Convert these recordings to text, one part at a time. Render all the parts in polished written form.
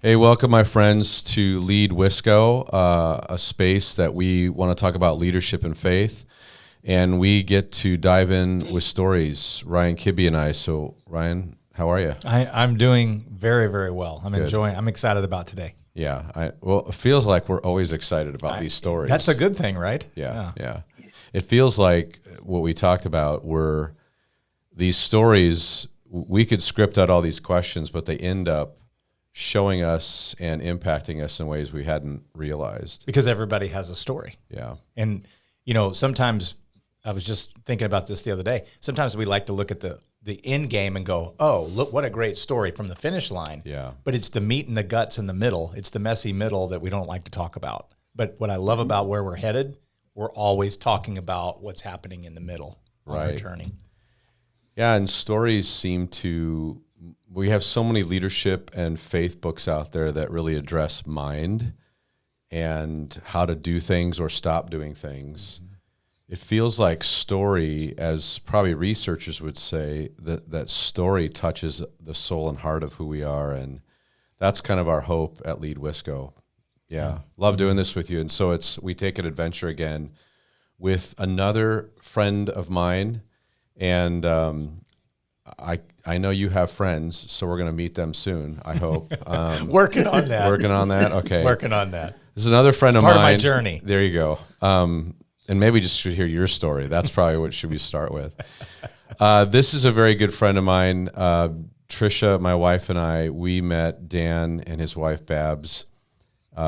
Hey, welcome, my friends, to Lead Wisco, a space that we want to talk about leadership and faith. And we get to dive in with stories, Ryan Kibbe and I. So, Ryan, how are you? I'm doing very, very well. I'm excited about today. Yeah. Well, it feels like we're always excited about these stories. That's a good thing, right? Yeah. It feels like what we talked about were these stories. We could script out all these questions, but they end up showing us and impacting us in ways we hadn't realized. Because everybody has a story. Yeah. And, sometimes I was just thinking about this the other day. Sometimes we like to look at the end game and go, oh, look, what a great story from the finish line. Yeah. But it's the meat and the guts in the middle. It's the messy middle that we don't like to talk about. But what I love about where we're headed, we're always talking about what's happening in the middle on our journey. Yeah, and stories we have so many leadership and faith books out there that really address mind and how to do things or stop doing things. Mm-hmm. It feels like story, as probably researchers would say, that story touches the soul and heart of who we are, and that's kind of our hope at Lead Wisco. Yeah, love doing this with you. And so we take an adventure again with another friend of mine, and I know you have friends, so we're going to meet them soon, I hope. Working on that. Working on that? Okay. Working on that. This is another friend of mine. Part of my journey. There you go. And maybe just to hear your story. That's probably what should we start with. This is a very good friend of mine. Trisha, my wife, and I, we met Dan and his wife, Babs,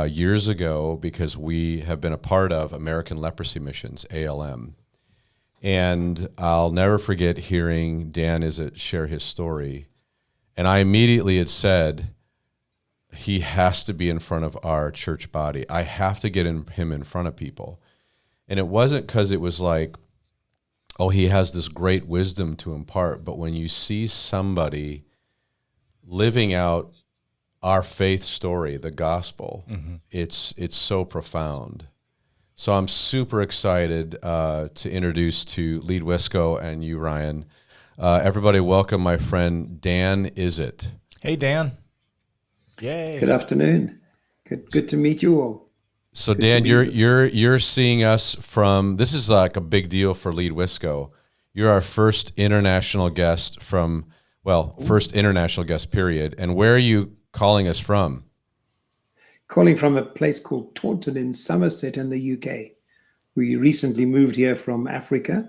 years ago because we have been a part of American Leprosy Missions, ALM. And I'll never forget hearing Dan Izzett share his story. And I immediately had said, he has to be in front of our church body. I have to get him in front of people. And it wasn't because it was like, oh, he has this great wisdom to impart. But when you see somebody living out our faith story, the gospel, it's so profound. So I'm super excited to introduce to Lead Wisco and you, Ryan. Everybody welcome my friend Dan Izzett. Hey, Dan. Yay. Good afternoon. Good to meet you all. So Dan, you're seeing us from, this is like a big deal for Lead Wisco. You're our first international guest first international guest period. And where are you calling us from? Calling from a place called Taunton in Somerset in the UK. We recently moved here from Africa.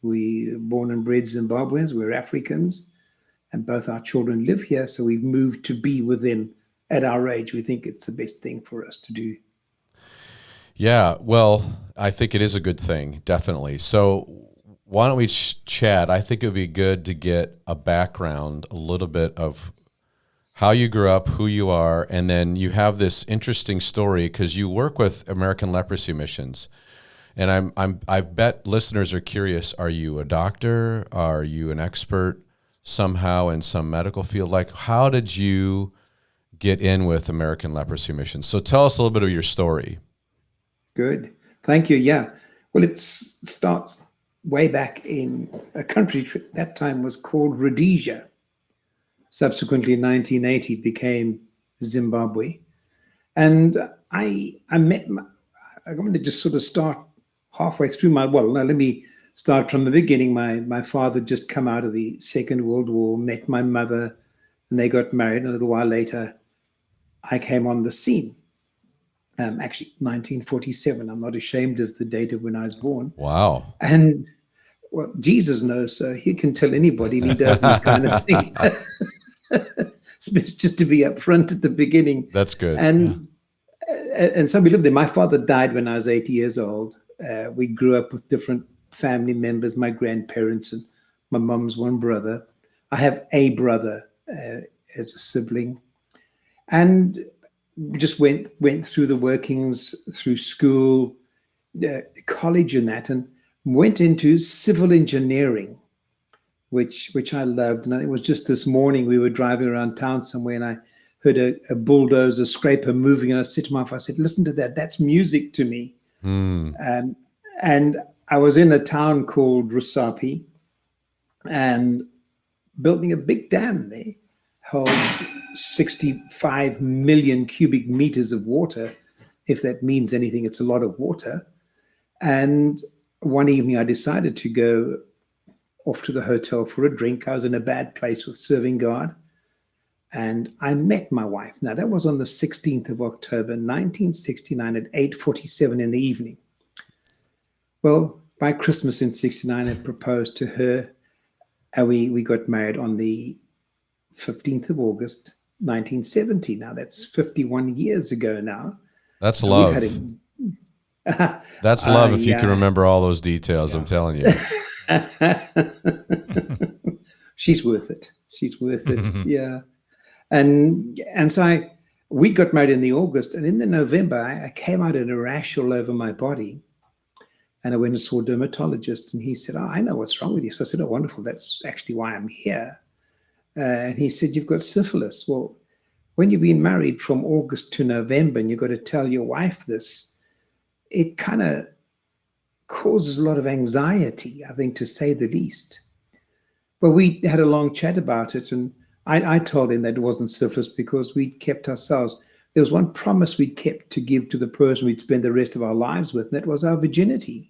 We were born and bred Zimbabweans. We're Africans, and both our children live here. So we've moved to be with them at our age. We think it's the best thing for us to do. Yeah, well, I think it is a good thing, definitely. So why don't we chat? I think it would be good to get a background, a little bit of how you grew up, who you are, and then you have this interesting story because you work with American Leprosy Missions. And I bet listeners are curious, are you a doctor? Are you an expert somehow in some medical field? Like, how did you get in with American Leprosy Missions? So tell us a little bit of your story. Good. Thank you. Yeah. Well, it starts way back in a country that time was called Rhodesia. Subsequently, in 1980, it became Zimbabwe. And I want to just sort of start halfway through let me start from the beginning. My father just come out of the Second World War, met my mother, and they got married. A little while later, I came on the scene. Actually, 1947. I'm not ashamed of the date of when I was born. Wow. And well, Jesus knows, so he can tell anybody, and he does these kind of things. It's best just to be upfront at the beginning. That's good. And so we lived there. My father died when I was 8 years old. We grew up with different family members, my grandparents and my mom's one brother. I have a brother as a sibling. And we just went through the workings, through school, college and that, and went into civil engineering, which I loved. And I think it was just this morning we were driving around town somewhere and I heard a bulldozer scraper moving, and I said to my wife, I said, listen to that, that's music to me. And I was in a town called Rusapi and building a big dam there. holds 65 million cubic meters of water. If that means anything, it's a lot of water. And one evening I decided to go off to the hotel for a drink. I was in a bad place with serving God. And I met my wife. Now, that was on the 16th of October, 1969 at 8:47 in the evening. Well, by Christmas in 69, I proposed to her. And we got married on the 15th of August, 1970. Now, that's 51 years ago now. That's love. That's love if you can remember all those details, I'm telling you. She's worth it. She's worth it. Yeah. And so we got married in the August, and in the November, I came out in a rash all over my body. And I went and saw a dermatologist, and he said, "Oh, I know what's wrong with you." So I said, "Oh, wonderful. That's actually why I'm here." And he said, "You've got syphilis." Well, when you've been married from August to November and you've got to tell your wife this, it kind of causes a lot of anxiety, I think, to say the least. But we had a long chat about it, and I told him that it wasn't syphilis because we'd kept ourselves. There was one promise we'd kept to give to the person we'd spend the rest of our lives with, and that was our virginity.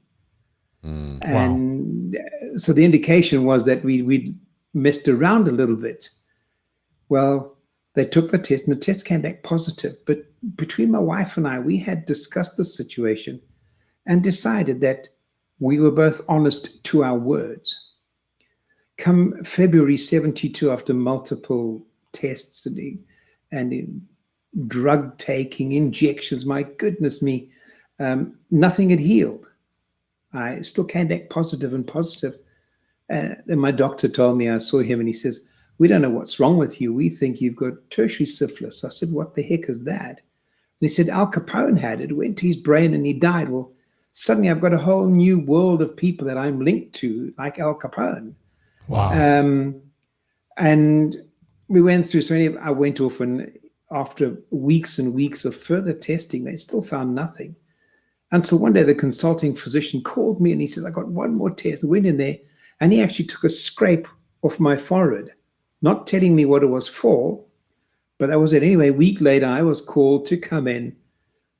And so the indication was that we'd messed around a little bit. Well, they took the test, and the test came back positive. But between my wife and I, we had discussed the situation and decided that we were both honest to our words. Come February 72, after multiple tests and drug taking, injections, my goodness me, nothing had healed. I still came back positive and positive. Then my doctor told me, I saw him, and he says, "We don't know what's wrong with you. We think you've got tertiary syphilis." I said, "What the heck is that?" And he said, "Al Capone had it. It went to his brain and he died." Well, suddenly I've got a whole new world of people that I'm linked to, like Al Capone. Wow. And we went through, so I went off, and after weeks and weeks of further testing, they still found nothing. Until one day the consulting physician called me and he said, "I got one more test." I went in there and he actually took a scrape off my forehead, not telling me what it was for, but that was it. Anyway, a week later, I was called to come in,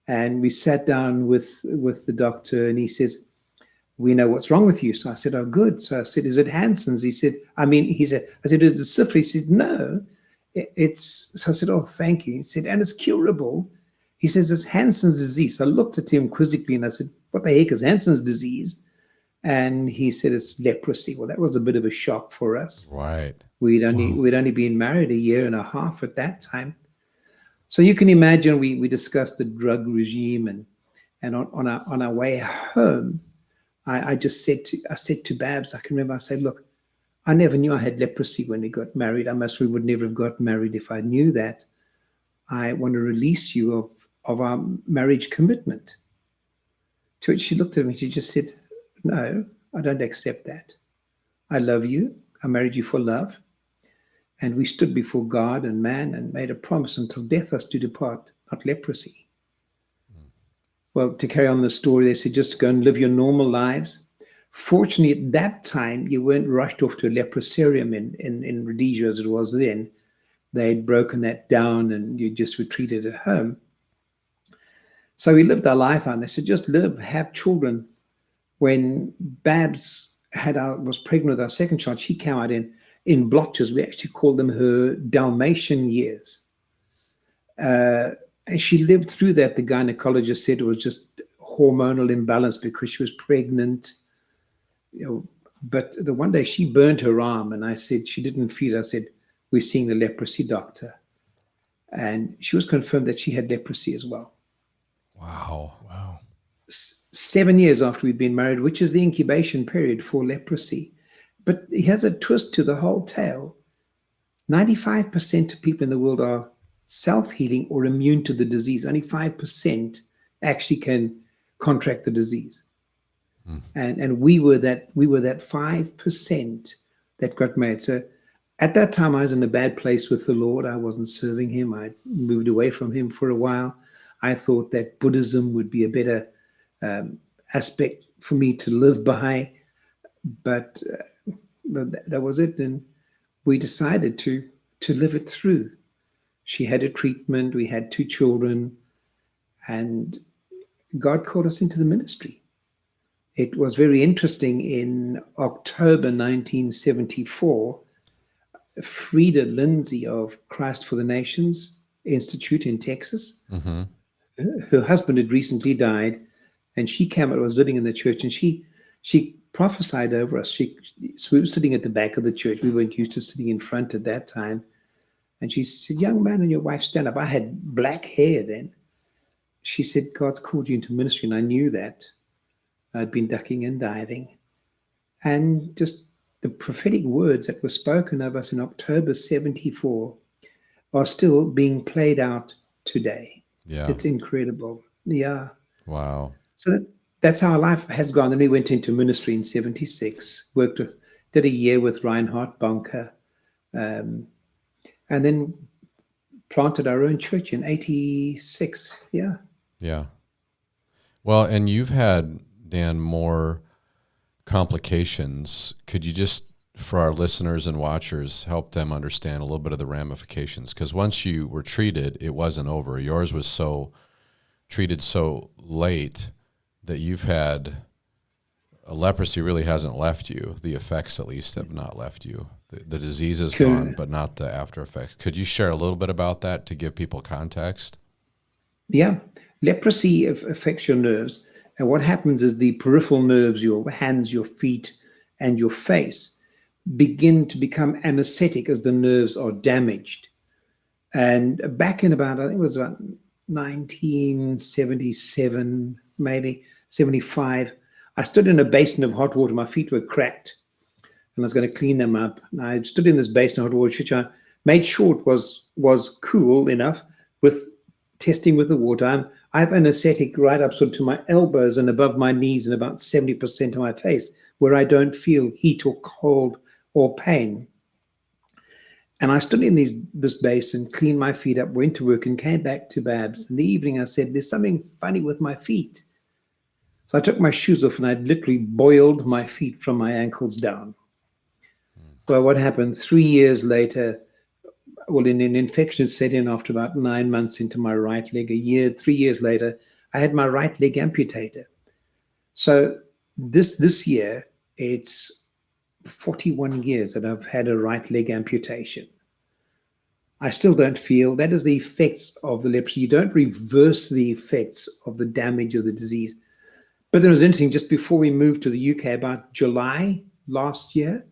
and we sat down with the doctor, and he says, "We know what's wrong with you." So I said, "Oh, good." So I said, "Is it Hansen's?" He said, I said, "Is it syphilis?" He said, "No, it's," so I said, "Oh, thank you." He said, "And it's curable." He says, "It's Hansen's disease." So I looked at him quizzically and I said, "What the heck is Hansen's disease?" And he said, "It's leprosy." Well, that was a bit of a shock for us. Right. We'd only been married a year and a half at that time. So you can imagine we discussed the drug regime, and on our way home, I said to Babs, I can remember, I said, "Look, I never knew I had leprosy when we got married. We would never have got married if I knew that. I want to release you of our marriage commitment." To which she looked at me, she just said, "No, I don't accept that. I love you. I married you for love. And we stood before God and man and made a promise until death us do depart, not leprosy." Well, to carry on the story, they said, "Just go and live your normal lives." Fortunately, at that time, you weren't rushed off to a leprosarium in Rhodesia as it was then. They'd broken that down and you just retreated at home. So we lived our life out, and they said, "Just live, have children." When Babs was pregnant with our second child, she came out in blotches. We actually called them her Dalmatian years. And she lived through that. The gynecologist said it was just hormonal imbalance because she was pregnant. But the one day she burned her arm, and I said she didn't feel it. I said, "We're seeing the leprosy doctor." And she was confirmed that she had leprosy as well. Wow. 7 years after we'd been married, which is the incubation period for leprosy. But here's a twist to the whole tale. 95% of people in the world are self-healing or immune to the disease. Only 5% actually can contract the disease. And we were that 5% that got married. So at that time, I was in a bad place with the Lord. I wasn't serving him. I moved away from him for a while. I thought that Buddhism would be a better aspect for me to live by. But that was it. And we decided to to live it through. She had a treatment. We had 2 children, and God called us into the ministry. It was very interesting. In October 1974, Frida Lindsay of Christ for the Nations Institute in Texas, her husband had recently died, and she came out, was living in the church, and she prophesied over us. So we were sitting at the back of the church. We weren't used to sitting in front at that time. And she said, "Young man and your wife, stand up." I had black hair then. She said, "God's called you into ministry." And I knew that. I'd been ducking and diving. And just the prophetic words that were spoken of us in October 74 are still being played out today. Yeah. It's incredible. Yeah. Wow. So that's how our life has gone. Then we went into ministry in 76, did a year with Reinhard Bonker, and then planted our own church in 86. Yeah. Yeah. Well, and you've had, Dan, more complications. Could you just, for our listeners and watchers, help them understand a little bit of the ramifications? Because once you were treated, it wasn't over. Yours was treated so late that you've had leprosy really hasn't left you. The effects, at least, have not left you. The disease is gone, but not the after effects. Could you share a little bit about that to give people context? Yeah. Leprosy affects your nerves. And what happens is the peripheral nerves, your hands, your feet, and your face, begin to become anesthetic as the nerves are damaged. And back in I think it was about 1977, maybe 75, I stood in a basin of hot water. My feet were cracked, and I was going to clean them up. And I stood in this basin of hot water, which I made sure it was cool enough with testing with the water. I have anesthetic right up sort of to my elbows and above my knees and about 70% of my face, where I don't feel heat or cold or pain. And I stood in this basin, cleaned my feet up, went to work, and came back to Babs. In the evening, I said, "There's something funny with my feet." So I took my shoes off, and I literally boiled my feet from my ankles down. Well, what happened 3 years later? Well, an infection set in after about 9 months into my right leg. 3 years later, I had my right leg amputated. So this year, it's 41 years that I've had a right leg amputation. I still don't feel. That is the effects of the leprosy. You don't reverse the effects of the damage of the disease. But it was interesting, just before we moved to the UK, about July last year,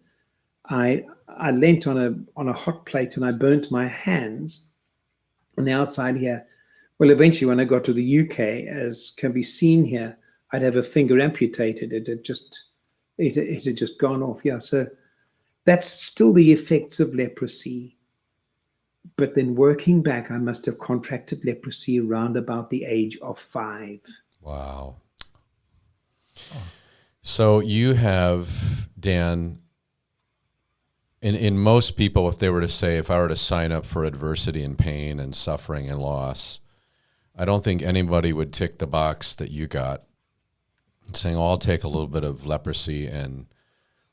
I leant on a hot plate and I burnt my hands on the outside here. Well, eventually when I got to the UK, as can be seen here, I'd have a finger amputated. It had just gone off. Yeah, so that's still the effects of leprosy. But then working back, I must have contracted leprosy around about the age of 5. Wow. So you have, Dan, in most people, if they were to say, if I were to sign up for adversity and pain and suffering and loss, I don't think anybody would tick the box that you got, saying, "Oh, I'll take a little bit of leprosy and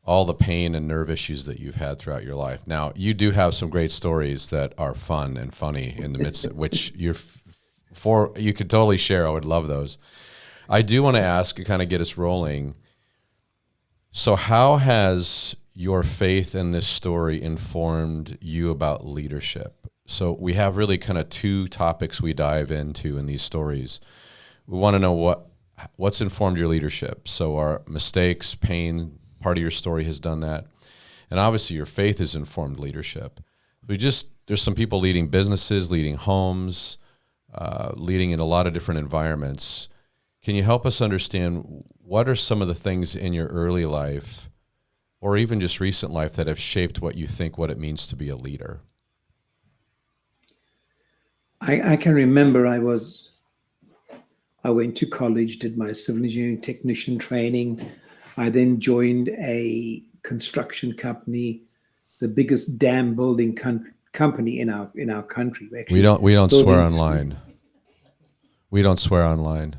all the pain and nerve issues that you've had throughout your life." Now, you do have some great stories that are fun and funny in the midst of which you could totally share. I would love those. I do want to ask and kind of get us rolling. So how has your faith in this story informed you about leadership? So we have really kind of 2 topics we dive into in these stories. We want to know what's informed your leadership. So our mistakes, pain, part of your story has done that. And obviously your faith has informed leadership. There's some people leading businesses, leading homes, leading in a lot of different environments. Can you help us understand what are some of the things in your early life or even just recent life that have shaped what you think what it means to be a leader? I can remember I went to college, did my civil engineering technician training. I then joined a construction company, the biggest dam building company in our country. We don't swear online. We don't swear online.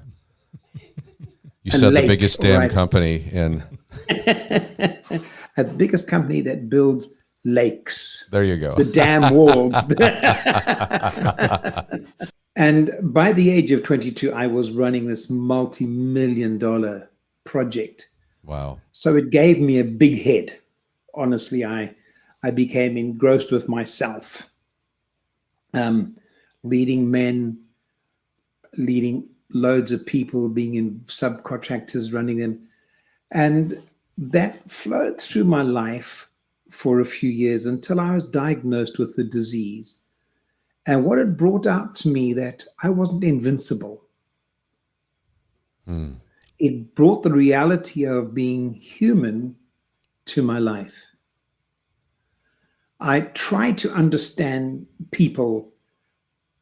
You said the biggest dam company in the biggest company that builds lakes, There you go. the dam walls. And by the age of 22, I was running this multi-million-dollar project. Wow. So it gave me a big head. Honestly, I became engrossed with myself, leading men, leading loads of people, being in subcontractors, running them. And that flowed through my life for a few years until I was diagnosed with the disease. And what it brought out to me that I wasn't invincible. It brought the reality of being human to my life. I tried to understand people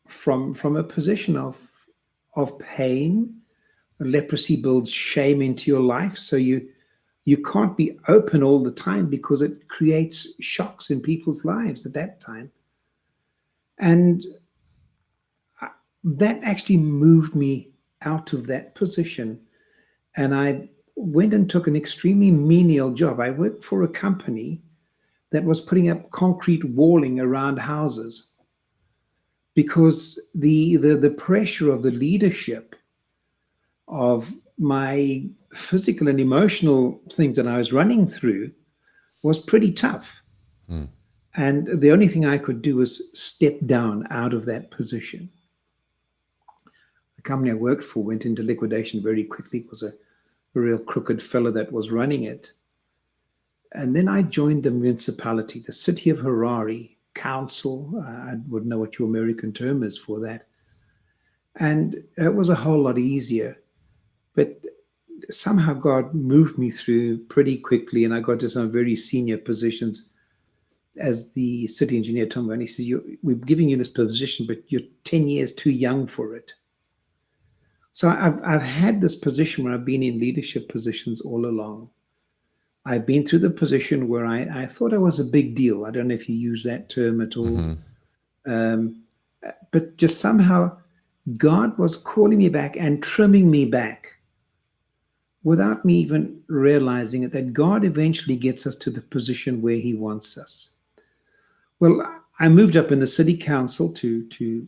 from a position of pain. Leprosy builds shame into your life, so you can't be open all the time because it creates shocks in people's lives at that time. And that actually moved me out of that position. And I went and took an extremely menial job. I worked for a company that was putting up concrete walling around houses because the pressure of the leadership of my physical and emotional things that I was running through was pretty tough. And the only thing I could do was step down out of that position. The company I worked for went into liquidation very quickly. It was a real crooked fellow that was running it. And then I joined the municipality, the city of Harare council. I wouldn't know what your American term is for that. And it was a whole lot easier. But somehow God moved me through pretty quickly, and I got to some very senior positions. As the city engineer told me, and he says, we're giving you this position, but you're 10 years too young for it. So I've had this position where I've been in leadership positions all along. I've been through the position where I thought I was a big deal. I don't know if you use that term at all. But just somehow God was calling me back and trimming me back without me even realizing it, that God eventually gets us to the position where he wants us. Well, I moved up in the city council to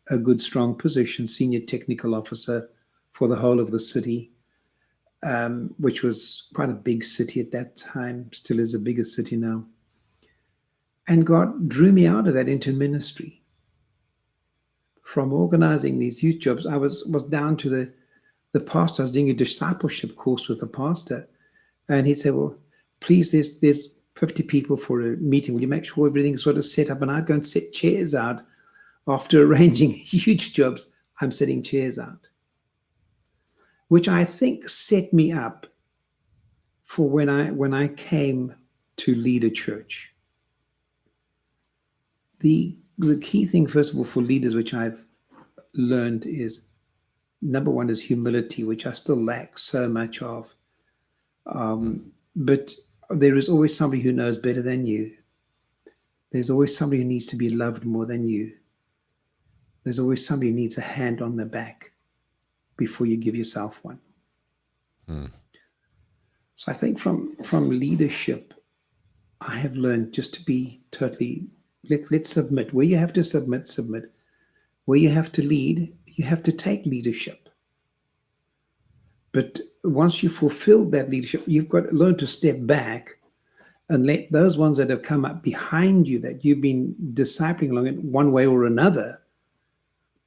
a good, strong position, senior technical officer for the whole of the city, which was quite a big city at that time, still is a bigger city now. And God drew me out of that into ministry. From organizing these youth jobs, I was down to the pastor. I was doing a discipleship course with the pastor. And he said, well, please, there's 50 people for a meeting. Will you make sure everything's sort of set up? And I'd go and set chairs out. After arranging huge jobs, I'm setting chairs out, which I think set me up for when I came to lead a church. The key thing, first of all, for leaders, which I've learned, is number one is humility, which I still lack so much of. But there is always somebody who knows better than you. There's always somebody who needs to be loved more than you. There's always somebody who needs a hand on the back before you give yourself one. So I think from leadership, I have learned just to be totally, let's submit. Where you have to submit. Where you have to lead, you have to take leadership. But once you fulfill that leadership, you've got to learn to step back and let those ones that have come up behind you, that you've been discipling along in one way or another,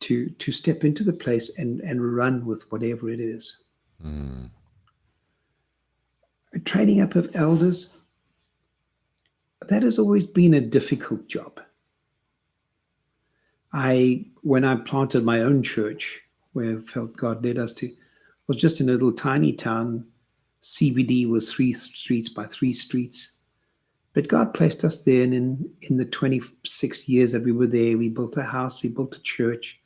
to step into the place and run with whatever it is. Training up of elders, that has always been a difficult job. When I planted my own church, where I felt God led us to, was just in a little tiny town. CBD was 3 streets by 3 streets. But God placed us there, and in the 26 years that we were there, we built a house, we built a church.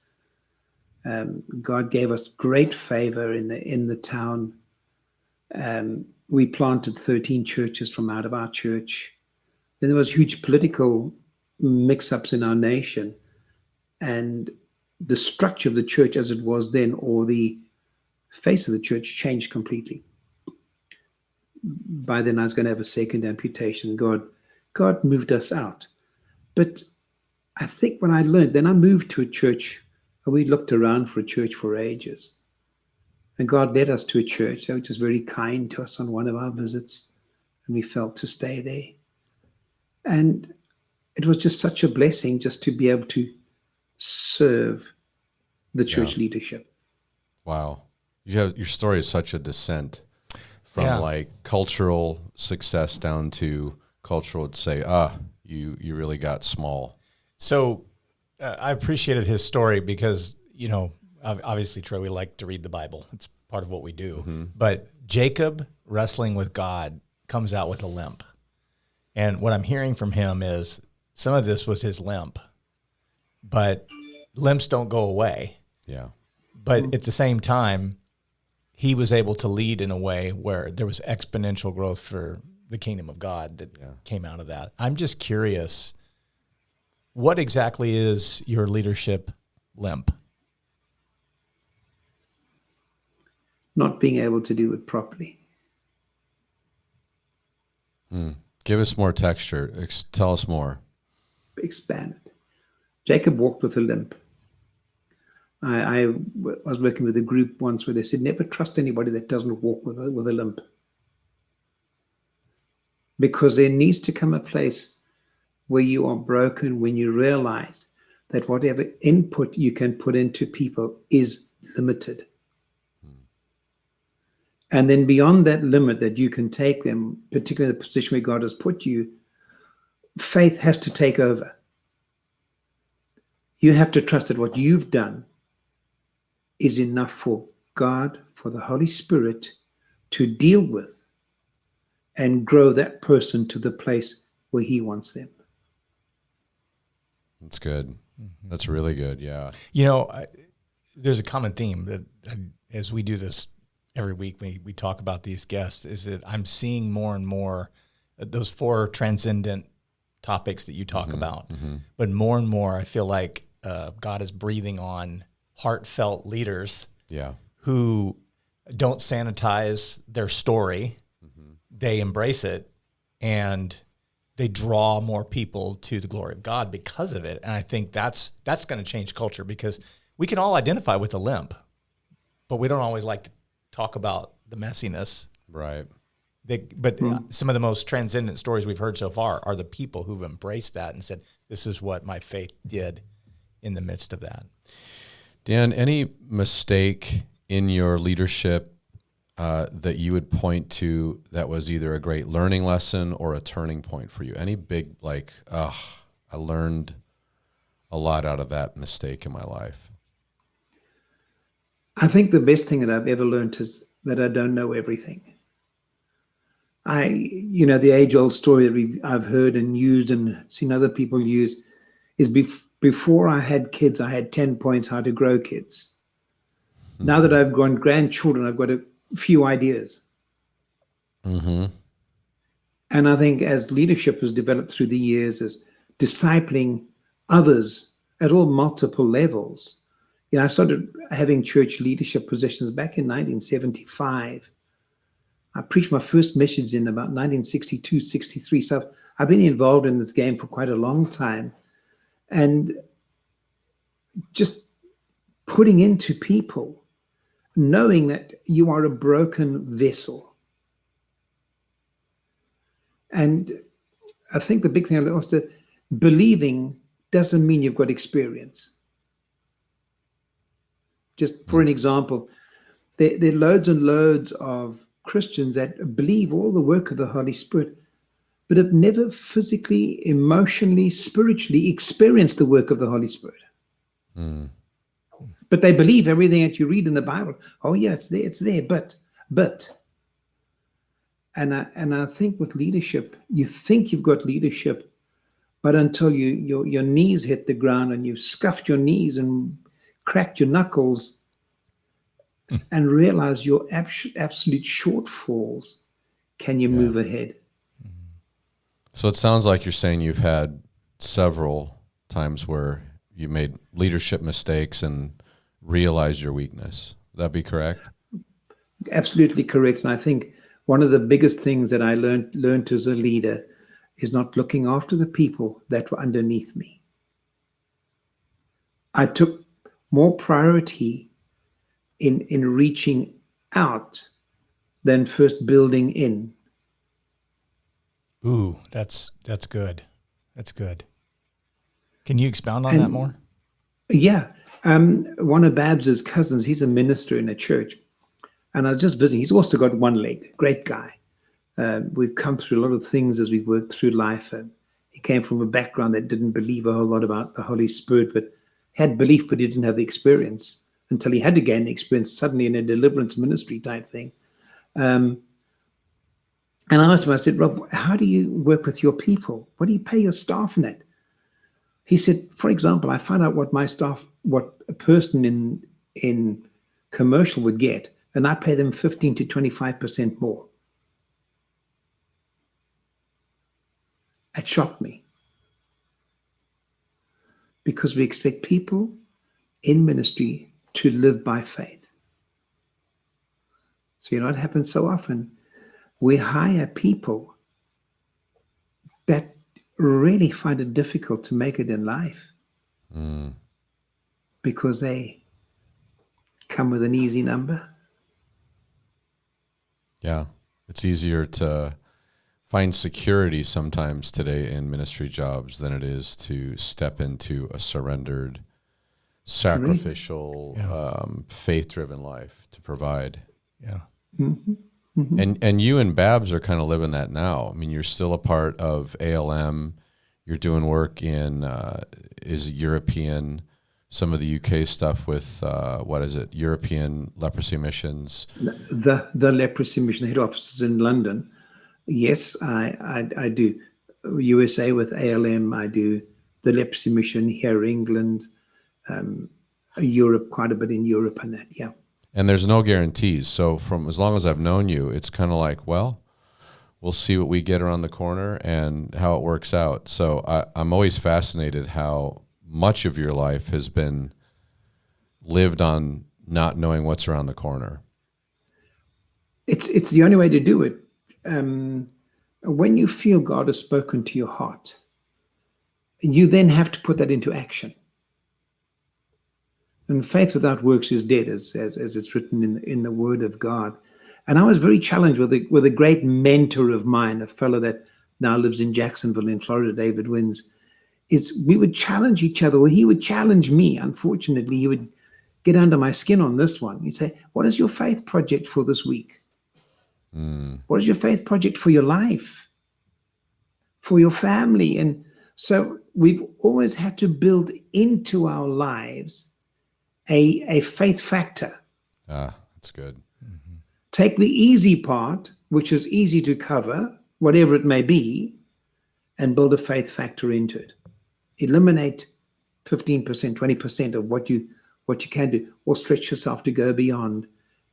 God gave us great favor in the town. We planted 13 churches from out of our church. Then there was huge political mix-ups in our nation. And the structure of the church as it was then, or the face of the church, changed completely. By then I was going to have a second amputation. God God moved us out. But I think when I learned, then I moved to a church, and we looked around for a church for ages. And God led us to a church that was just very kind to us on one of our visits, and we felt to stay there. And it was just such a blessing just to be able to serve the church leadership. Wow. Your story is such a descent from like cultural success down to cultural to say, you really got small. So I appreciated his story because, you know, obviously, Troy, we like to read the Bible. It's part of what we do. Mm-hmm. But Jacob wrestling with God comes out with a limp. And what I'm hearing from him is some of this was his limp, but limps don't go away. Yeah. But at the same time, he was able to lead in a way where there was exponential growth for the kingdom of God that came out of that. I'm just curious, what exactly is your leadership limp? Not being able to do it properly. Give us more texture. Tell us more. Expand it. Jacob walked with a limp. I was working with a group once where they said, never trust anybody that doesn't walk with a limp. Because there needs to come a place where you are broken when you realize that whatever input you can put into people is limited. And then beyond that limit that you can take them, particularly the position where God has put you, faith has to take over. You have to trust that what you've done is enough for God, for the Holy Spirit to deal with and grow that person to the place where he wants them. That's good. Mm-hmm. That's really good. Yeah. You know, there's a common theme that as we do this every week, we talk about these guests, is that I'm seeing more and more those 4 transcendent topics that you talk about. Mm-hmm. But more and more, I feel like God is breathing on heartfelt leaders who don't sanitize their story. Mm-hmm. They embrace it, and they draw more people to the glory of God because of it. And I think that's going to change culture, because we can all identify with a limp, but we don't always like to talk about the messiness. Right. But some of the most transcendent stories we've heard so far are the people who've embraced that and said, this is what my faith did in the midst of that. Dan, any mistake in your leadership that you would point to that was either a great learning lesson or a turning point for you? Any big, like, I learned a lot out of that mistake in my life? I think the best thing that I've ever learned is that I don't know everything. The age-old story that I've heard and used and seen other people use is before I had kids, I had 10 points how to grow kids. Mm-hmm. Now that I've got grandchildren, I've got a few ideas. Mm-hmm. And I think as leadership has developed through the years, as discipling others at all multiple levels, I started having church leadership positions back in 1975. I preached my first message in about 1962, 63. So I've been involved in this game for quite a long time. And just putting into people, knowing that you are a broken vessel. And I think the big thing also, believing doesn't mean you've got experience. Just for an example, there are loads and loads of Christians that believe all the work of the Holy Spirit, but have never physically, emotionally, spiritually experienced the work of the Holy Spirit. Mm. But they believe everything that you read in the Bible. Oh yeah, it's there, but. And I think with leadership, you think you've got leadership, but until your knees hit the ground and you've scuffed your knees and cracked your knuckles and realize your absolute shortfalls, can you move ahead? So it sounds like you're saying you've had several times where you made leadership mistakes and realized your weakness. Would that be correct? Absolutely correct. And I think one of the biggest things that I learned as a leader is not looking after the people that were underneath me. I took more priority in reaching out than first building in. Ooh, that's good. That's good. Can you expound on that more? Yeah. One of Babs's cousins, he's a minister in a church. And I was just visiting. He's also got one leg. Great guy. We've come through a lot of things as we worked through life. He came from a background that didn't believe a whole lot about the Holy Spirit, but had belief, but he didn't have the experience until he had to gain the experience suddenly in a deliverance ministry type thing. And I asked him, I said, Rob, how do you work with your people? What do you pay your staff net? He said, for example, I find out what a person in commercial would get, and I pay them 15 to 25% more. It shocked me. Because we expect people in ministry to live by faith. So you know what happens so often? We hire people that really find it difficult to make it in life because they come with an easy number. Yeah, it's easier to find security sometimes today in ministry jobs than it is to step into a surrendered, sacrificial, faith-driven life to provide. Yeah. Mm-hmm. Mm-hmm. And you and Babs are kind of living that now. I mean, you're still a part of ALM. You're doing work in European, some of the UK stuff with European leprosy missions. The leprosy mission head office is in London. Yes, I do. USA with ALM, I do the leprosy mission here, England, Europe, quite a bit in Europe and that, yeah. And there's no guarantees. So from as long as I've known you, it's kind of like, well, we'll see what we get around the corner and how it works out. So I'm always fascinated how much of your life has been lived on not knowing what's around the corner. It's the only way to do it. When you feel God has spoken to your heart, you then have to put that into action. And faith without works is dead, as it's written in the Word of God. And I was very challenged with a great mentor of mine, a fellow that now lives in Jacksonville in Florida, David Wins. We would challenge each other, or he would challenge me. Unfortunately, he would get under my skin on this one. He'd say, what is your faith project for this week? What is your faith project for your life, for your family? And so we've always had to build into our lives a faith factor. That's good. Mm-hmm. Take the easy part, which is easy to cover, whatever it may be, and build a faith factor into it. Eliminate 15%, 20% of what you can do, or stretch yourself to go beyond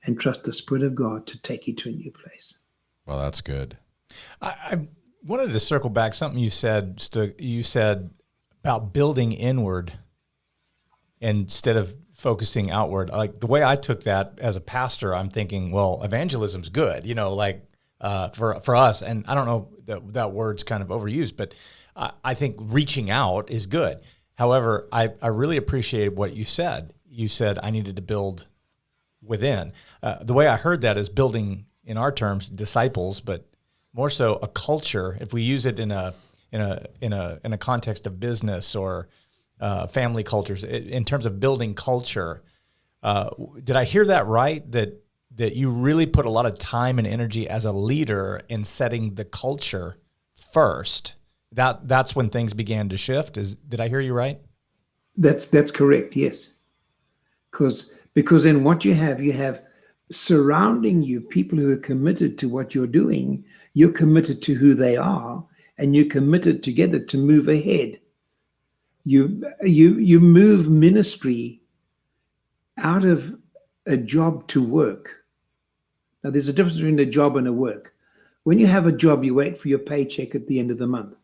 and trust the Spirit of God to take you to a new place. Well, that's good. I wanted to circle back something you said. You said about building inward instead of focusing outward. Like the way I took that as a pastor, I'm thinking, well, evangelism's good, for us. And I don't know that word's kind of overused, but I think reaching out is good. However, I really appreciated what you said. You said I needed to build within. The way I heard that is building, in our terms, disciples, but more so a culture. If we use it in a context of business or family cultures, in terms of building culture, did I hear that right? That you really put a lot of time and energy as a leader in setting the culture first. That's when things began to shift. Did I hear you right? That's correct. Yes, because in what you have surrounding you people who are committed to what you're doing. You're committed to who they are, and you're committed together to move ahead. You move ministry out of a job to work. Now, there's a difference between a job and a work. When you have a job, you wait for your paycheck at the end of the month.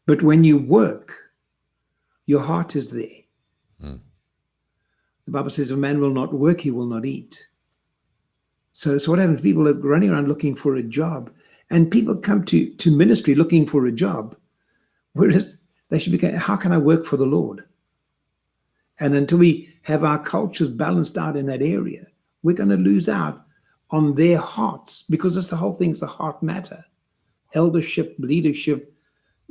But when you work, your heart is there. The Bible says, if a man will not work, he will not eat. So what happens? People are running around looking for a job, And people come to ministry looking for a job, whereas they should be going, how can I work for the Lord? And until we have our cultures balanced out in that area, we're going to lose out on their hearts, because that's the whole thing's the heart matter. Eldership, leadership,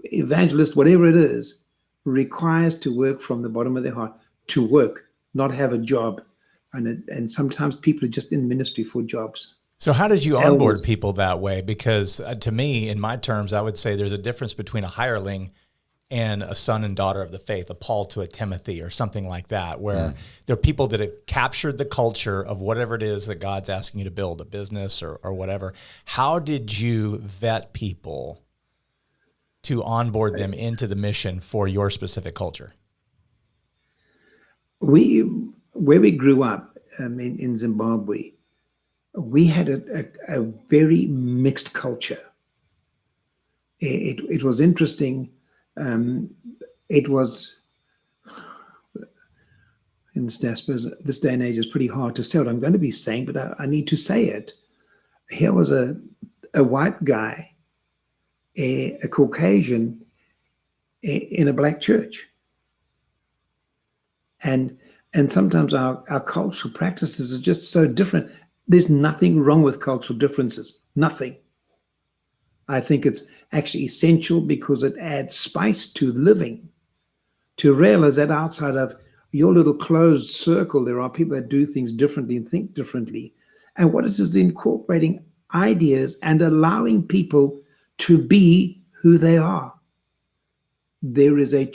evangelist, whatever it is, requires to work from the bottom of their heart, to work, not have a job. And sometimes people are just in ministry for jobs. So how did you onboard people that way? Because to me, in my terms, I would say there's a difference between a hireling and a son and daughter of the faith, a Paul to a Timothy or something like that, where there are people that have captured the culture of whatever it is that God's asking you to build, a business or whatever. How did you vet people to onboard them into the mission for your specific culture? Where we grew up in Zimbabwe, we had a very mixed culture. It was interesting. It was, in this day and age, it's pretty hard to say what I'm going to be saying, but I need to say it. Here was a white guy, a Caucasian in a black church. And sometimes our cultural practices are just so different. There's nothing wrong with cultural differences, nothing. I think it's actually essential because it adds spice to living, to realize that outside of your little closed circle, there are people that do things differently and think differently. And what it is incorporating ideas and allowing people to be who they are. There is a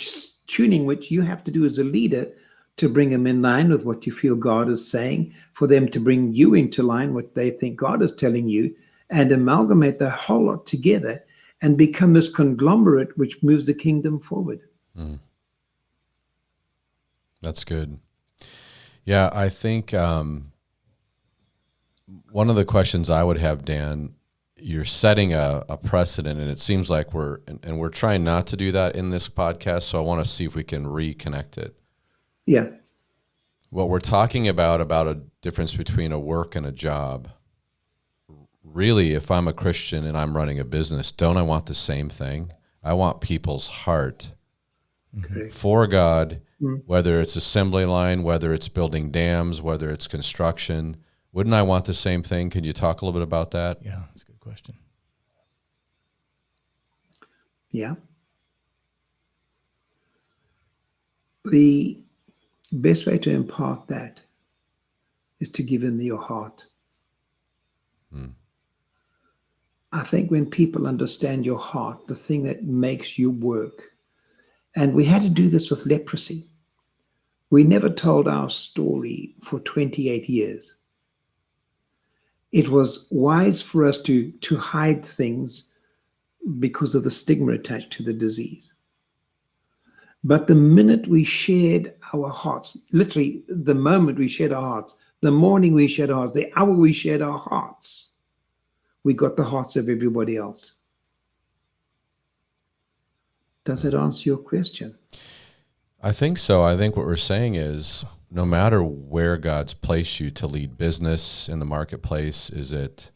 tuning which you have to do as a leader to bring them in line with what you feel God is saying, for them to bring you into line what they think God is telling you, and amalgamate the whole lot together and become this conglomerate which moves the kingdom forward. That's good. Yeah, I think one of the questions I would have, Dan, you're setting a precedent, and it seems like we're trying not to do that in this podcast, so I want to see if we can reconnect it. Yeah. What we're talking about a difference between a work and a job. Really, if I'm a Christian and I'm running a business, don't I want the same thing? I want people's heart for God, whether it's assembly line, whether it's building dams, whether it's construction. Wouldn't I want the same thing? Could you talk a little bit about that? Yeah, that's a good question. Yeah. The best way to impart that is to give them your heart. I think when people understand your heart, the thing that makes you work, and we had to do this with leprosy. We never told our story for 28 years. It was wise for us to hide things because of the stigma attached to the disease. But the minute we shared our hearts, literally the moment we shared our hearts, the morning we shared our hearts, the hour we shared our hearts, we got the hearts of everybody else. Does that answer your question? I think so. I think what we're saying is no matter where God's placed you to lead business in the marketplace, is it,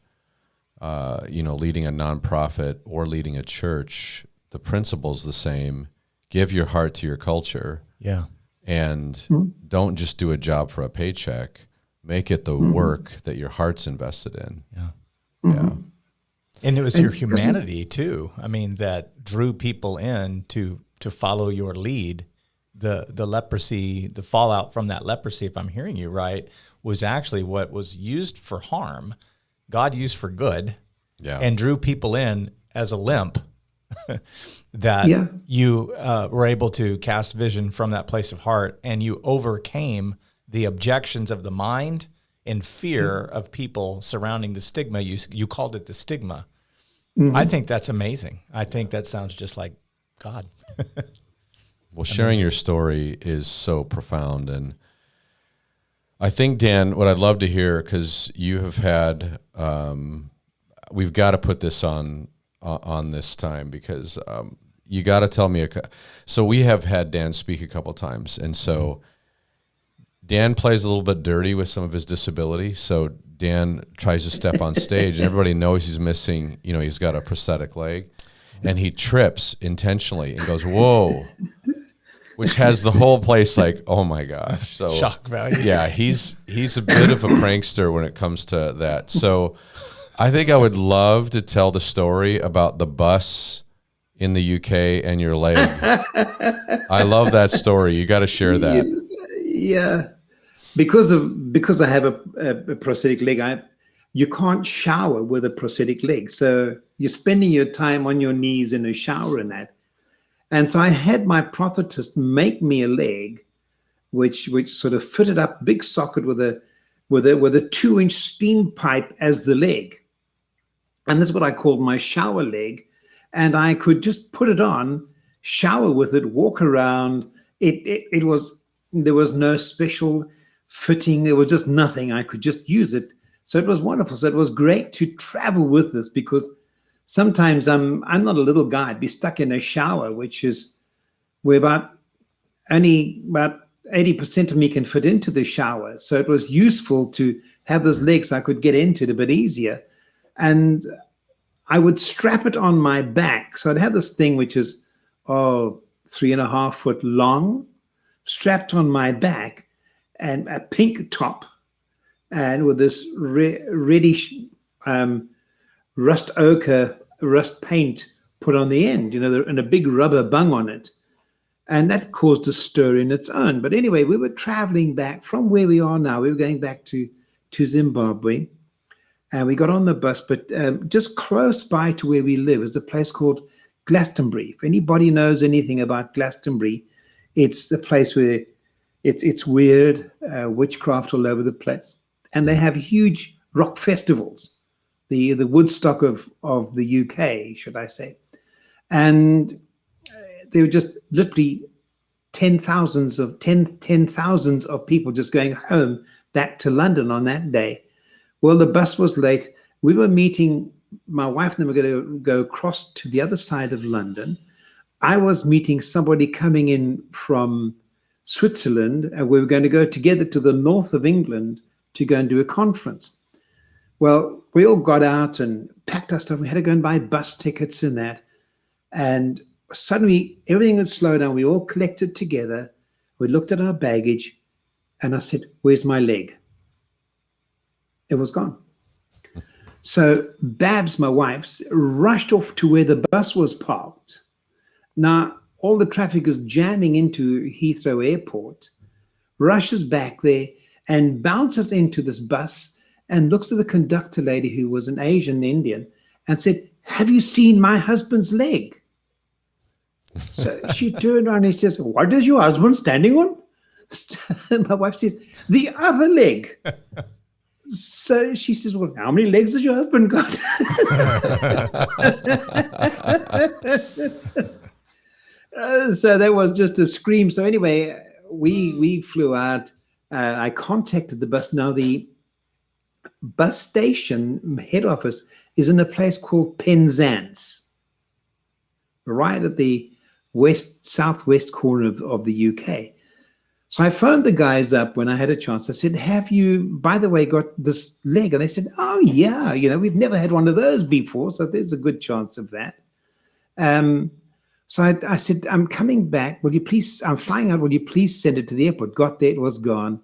leading a nonprofit or leading a church, the principle's the same. Give your heart to your culture. Yeah. And don't just do a job for a paycheck. Make it the work that your heart's invested in. Yeah. Yeah. And it was your humanity too. I mean, that drew people in to follow your lead. The leprosy, the fallout from that leprosy, if I'm hearing you right, was actually what was used for harm, God used for good, and drew people in as a limp that you were able to cast vision from that place of heart, and you overcame the objections of the mind and fear of people surrounding the stigma. You called it the stigma. I think that's amazing. I think that sounds just like God. Well, sharing your story is so profound. And I think, Dan, what I'd love to hear, because you have had, we've got to put this on this time, because you got to tell me. So we have had Dan speak a couple times. And so Dan plays a little bit dirty with some of his disability. So Dan tries to step on stage and everybody knows he's missing, he's got a prosthetic leg, and he trips intentionally and goes, whoa, which has the whole place like, oh my gosh. So shock value. Yeah, he's a bit of a prankster when it comes to that. So I think I would love to tell the story about the bus in the UK and your leg. I love that story. You got to share that. Yeah. Because I have a prosthetic leg, you can't shower with a prosthetic leg. So you're spending your time on your knees in a shower and that. And so I had my prosthetist make me a leg, which sort of fitted up, big socket with a 2-inch steam pipe as the leg. And this is what I called my shower leg. And I could just put it on, shower with it, walk around. There was no special fitting. There was just nothing. I could just use it. So it was wonderful. So it was great to travel with this, because sometimes I'm not a little guy. I'd be stuck in a shower, where only about 80% of me can fit into the shower. So it was useful to have those legs so I could get into it a bit easier. And I would strap it on my back. So I'd have this thing which is 3.5 foot long, strapped on my back, and a pink top, and with this reddish rust paint put on the end, and a big rubber bung on it. And that caused a stir in its own. But anyway, we were traveling back from where we are now. We were going back to Zimbabwe. And we got on the bus, but just close by to where we live is a place called Glastonbury. If anybody knows anything about Glastonbury, it's a place where it's weird, witchcraft all over the place. And they have huge rock festivals, the Woodstock of the UK, should I say. And there were just literally 10,000s of people just going home back to London on that day. Well, the bus was late. We were meeting, my wife and I were going to go across to the other side of London. I was meeting somebody coming in from Switzerland, and we were going to go together to the north of England to go and do a conference. Well, we all got out and packed our stuff. We had to go and buy bus tickets and that. And suddenly everything had slowed down. We all collected together. We looked at our baggage, and I said, "Where's my leg?" It was gone. So Babs, my wife, rushed off to where the bus was parked. Now, all the traffic is jamming into Heathrow Airport, rushes back there and bounces into this bus and looks at the conductor lady, who was an Asian Indian, and said, "Have you seen my husband's leg?" So she turned around and says, "What is your husband standing on?" My wife says, "The other leg." So she says, "Well, how many legs does your husband got?" So that was just a scream. So anyway, we flew out. I contacted the bus. Now the bus station head office is in a place called Penzance, right at the southwest corner of the UK. So I phoned the guys up when I had a chance. I said, "Have you, by the way, got this leg?" And they said, "Oh, yeah, we've never had one of those before, so there's a good chance of that." So I said, "I'm coming back. I'm flying out. Will you please send it to the airport?" Got there, it was gone.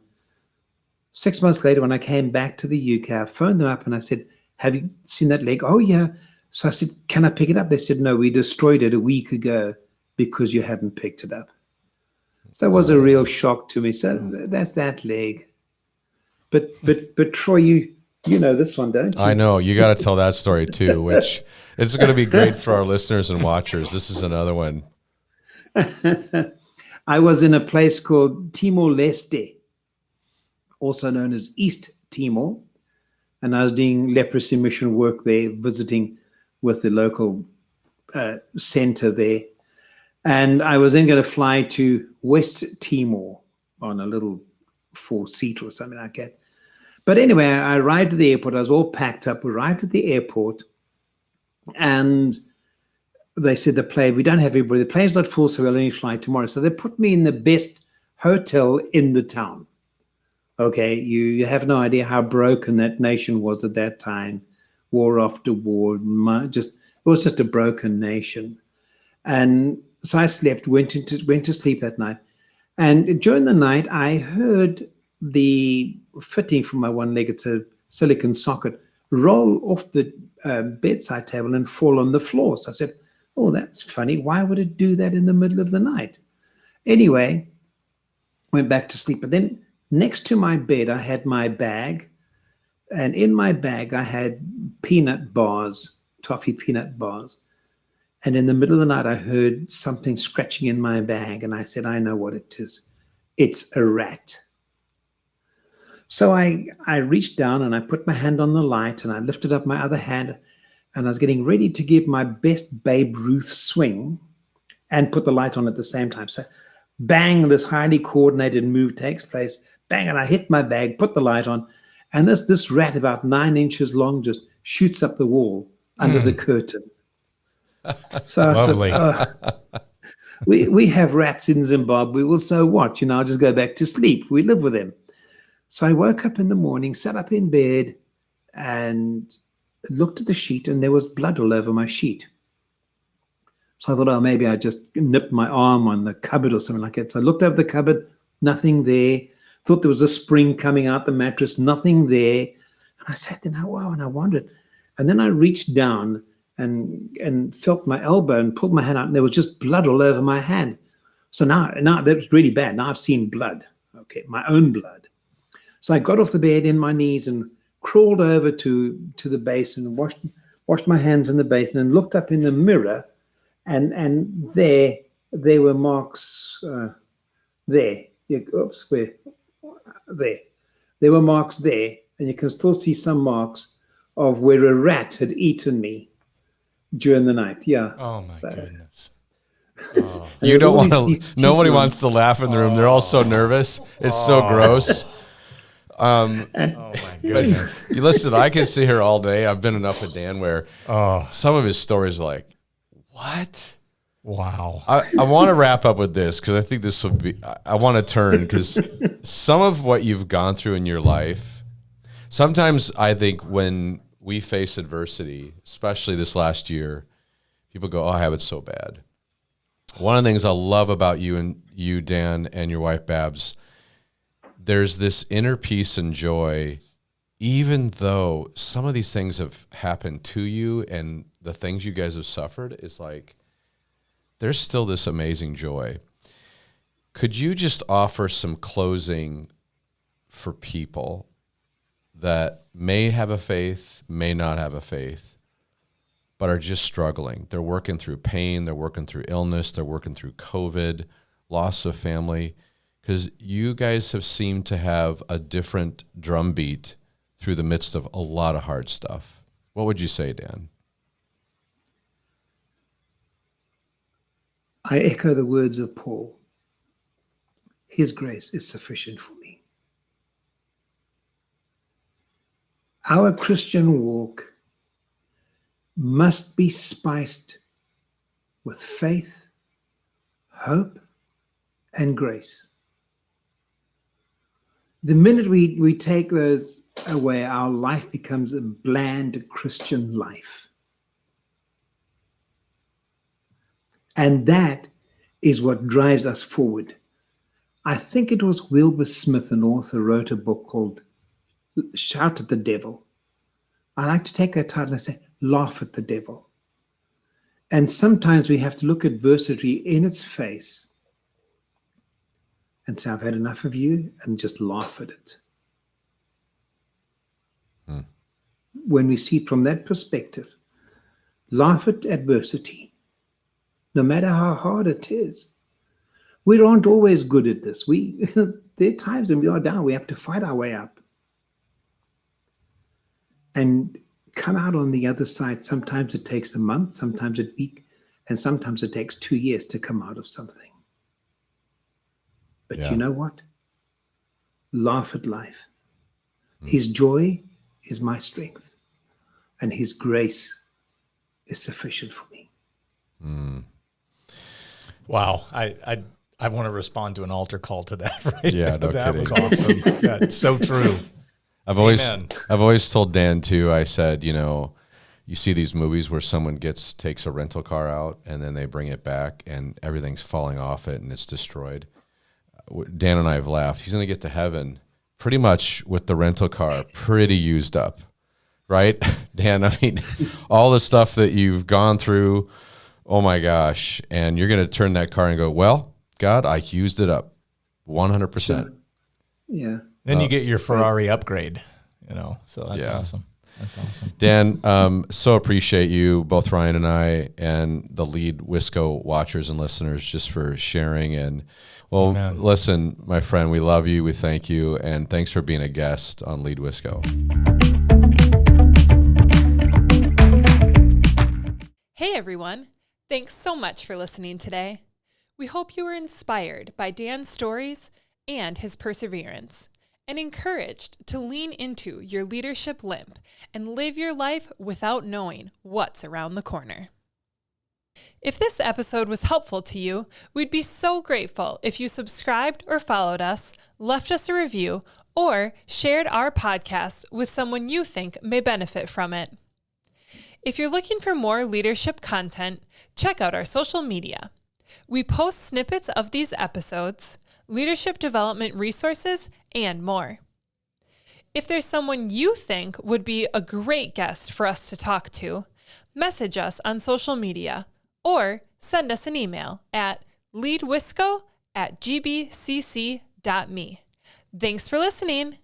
6 months later, when I came back to the UK, I phoned them up and I said, "Have you seen that leg?" "Oh, yeah." So I said, "Can I pick it up?" They said, "No, we destroyed it a week ago because you hadn't picked it up." So it was a real shock to me. So that's that leg. But Troy, you know this one, don't you? I know. You got to tell that story too, which it's going to be great for our listeners and watchers. This is another one. I was in a place called Timor-Leste, also known as East Timor, and I was doing leprosy mission work there, visiting with the local center there. And I was then going to fly to West Timor on a little 4-seater or something like that. But anyway, I arrived at the airport. I was all packed up. We arrived at the airport, and they said we don't have everybody. The plane's not full, so we'll only fly tomorrow. So they put me in the best hotel in the town. Okay, you have no idea how broken that nation was at that time, war after war. It was just a broken nation. And so I slept, went to sleep that night. And during the night, I heard the fitting from my one-legged silicon socket roll off the bedside table and fall on the floor. So I said, oh, that's funny. Why would it do that in the middle of the night? Anyway, went back to sleep. But then next to my bed, I had my bag. And in my bag, I had peanut bars, toffee peanut bars. And in the middle of the night, I heard something scratching in my bag. And I said, I know what it is. It's a rat. So I reached down and I put my hand on the light and I lifted up my other hand and I was getting ready to give my best Babe Ruth swing and put the light on at the same time. So bang, this highly coordinated move takes place. Bang, and I hit my bag, put the light on. And this rat about 9 inches long just shoots up the wall under the curtain. So I said, we have rats in Zimbabwe. Well, so what? I'll just go back to sleep. We live with them. So I woke up in the morning, sat up in bed, and looked at the sheet, and there was blood all over my sheet. So I thought, oh, maybe I just nipped my arm on the cupboard or something like that. So I looked over the cupboard, nothing there. Thought there was a spring coming out the mattress, nothing there. And I sat there, wow, and I wondered. And then I reached down and felt my elbow and pulled my hand out, and there was just blood all over my hand. So now that was really bad. Now I've seen blood, okay, my own blood. So I got off the bed in my knees and crawled over to the basin and washed my hands in the basin and looked up in the mirror, and there were marks there. Oops, where there? There were marks there, and you can still see some marks of where a rat had eaten me during the night. Yeah. Oh my goodness. Oh. You don't want to. Nobody wants to laugh in the room. They're all so nervous. It's so gross. Oh my goodness. Listen, I can sit here all day. I've been enough with Dan where some of his stories are like, what? Wow. I want to wrap up with this because I think this would be, I want to turn because some of what you've gone through in your life, sometimes I think when we face adversity, especially this last year, people go, oh, I have it so bad. One of the things I love about you, Dan, and your wife, Babs, there's this inner peace and joy, even though some of these things have happened to you and the things you guys have suffered is like, there's still this amazing joy. Could you just offer some closing for people that may have a faith, may not have a faith, but are just struggling? They're working through pain, they're working through illness, they're working through COVID, loss of family, because you guys have seemed to have a different drumbeat through the midst of a lot of hard stuff. What would you say, Dan? I echo the words of Paul. His grace is sufficient for me. Our Christian walk must be spiced with faith, hope, and grace. The minute we take those away, our life becomes a bland Christian life. And that is what drives us forward. I think it was Wilbur Smith, an author, wrote a book called Shout at the Devil. I like to take that title and say, laugh at the devil. And sometimes we have to look adversity in its face and say, I've had enough of you, and just laugh at it. When we see it from that perspective, laugh at adversity, no matter how hard it is. We aren't always good at this. There are times when we are down, we have to fight our way up and come out on the other side. Sometimes it takes a month, sometimes a week, and sometimes it takes 2 years to come out of something. But you know what? Laugh at life. His joy is my strength, and his grace is sufficient for me. Wow. I I want to respond to an altar call to that. Right? Yeah, no that kidding. was awesome. That's so true. I've Amen. always told Dan too. I said, you see these movies where someone takes a rental car out and then they bring it back and everything's falling off it and it's destroyed. Dan and I have laughed. He's going to get to heaven pretty much with the rental car pretty used up, right? Dan, I mean, all the stuff that you've gone through, oh my gosh, and you're going to turn that car and go, well, God, I used it up 100%. Sure. Yeah. Then you get your Ferrari upgrade, so that's Yeah. awesome. That's awesome. Dan, so appreciate you, both Ryan and I, and the Lead Wisco watchers and listeners, just for sharing. And well, Amen. Listen, my friend, we love you, we thank you, and thanks for being a guest on Lead Wisco. Hey everyone, thanks so much for listening today. We hope you were inspired by Dan's stories and his perseverance, and encouraged to lean into your leadership limp and live your life without knowing what's around the corner. If this episode was helpful to you, we'd be so grateful if you subscribed or followed us, left us a review, or shared our podcast with someone you think may benefit from it. If you're looking for more leadership content, check out our social media. We post snippets of these episodes, leadership development resources, and more. If there's someone you think would be a great guest for us to talk to, message us on social media or send us an email at leadwisco@gbcc.me. Thanks for listening.